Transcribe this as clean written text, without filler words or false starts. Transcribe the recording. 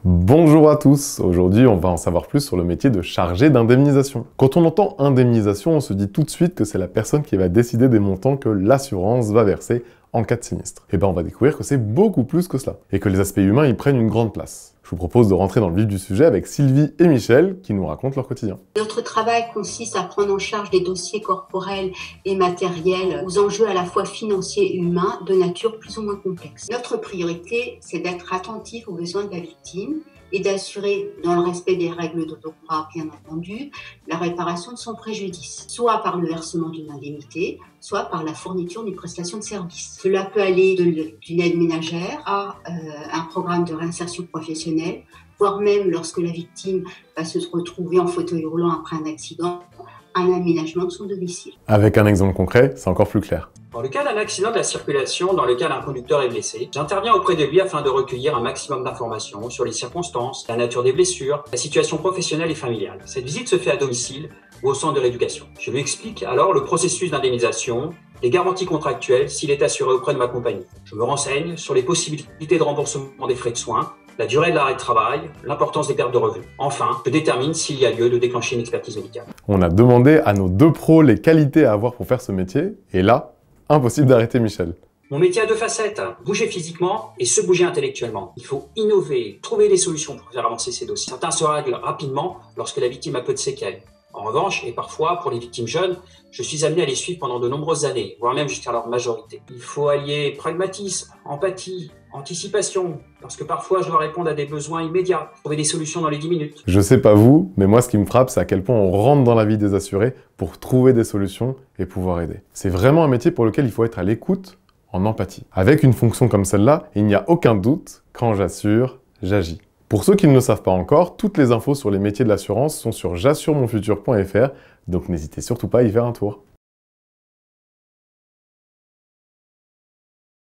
Bonjour à tous, aujourd'hui on va en savoir plus sur le métier de chargé d'indemnisation. Quand on entend indemnisation, on se dit tout de suite que c'est la personne qui va décider des montants que l'assurance va verser en cas de sinistre. Et bien on va découvrir que c'est beaucoup plus que cela, et que les aspects humains y prennent une grande place. Je vous propose de rentrer dans le vif du sujet avec Sylvie et Michel qui nous racontent leur quotidien. Notre travail consiste à prendre en charge des dossiers corporels et matériels aux enjeux à la fois financiers et humains de nature plus ou moins complexe. Notre priorité, c'est d'être attentif aux besoins de la victime et d'assurer, dans le respect des règles d'octroi bien entendu, la réparation de son préjudice, soit par le versement d'une indemnité, soit par la fourniture d'une prestation de service. Cela peut aller d'une aide ménagère à un programme de réinsertion professionnelle, voire même lorsque la victime va se retrouver en fauteuil roulant après un accident, un aménagement de son domicile. Avec un exemple concret, c'est encore plus clair. Dans le cas d'un accident de la circulation dans lequel un conducteur est blessé, j'interviens auprès de lui afin de recueillir un maximum d'informations sur les circonstances, la nature des blessures, la situation professionnelle et familiale. Cette visite se fait à domicile ou au centre de rééducation. Je lui explique alors le processus d'indemnisation, les garanties contractuelles s'il est assuré auprès de ma compagnie. Je me renseigne sur les possibilités de remboursement des frais de soins, la durée de l'arrêt de travail, l'importance des pertes de revenus. Enfin, je détermine s'il y a lieu de déclencher une expertise médicale. On a demandé à nos deux pros les qualités à avoir pour faire ce métier, et là, impossible d'arrêter Michel. Mon métier a deux facettes, bouger physiquement et se bouger intellectuellement. Il faut innover, trouver des solutions pour faire avancer ces dossiers. Certains se règlent rapidement lorsque la victime a peu de séquelles. En revanche, et parfois pour les victimes jeunes, je suis amené à les suivre pendant de nombreuses années, voire même jusqu'à leur majorité. Il faut allier pragmatisme, empathie, anticipation, parce que parfois je dois répondre à des besoins immédiats, trouver des solutions dans les 10 minutes. Je sais pas vous, mais moi ce qui me frappe, c'est à quel point on rentre dans la vie des assurés pour trouver des solutions et pouvoir aider. C'est vraiment un métier pour lequel il faut être à l'écoute, en empathie. Avec une fonction comme celle-là, il n'y a aucun doute, quand j'assure, j'agis. Pour ceux qui ne le savent pas encore, toutes les infos sur les métiers de l'assurance sont sur j'assuremonfutur.fr, donc n'hésitez surtout pas à y faire un tour.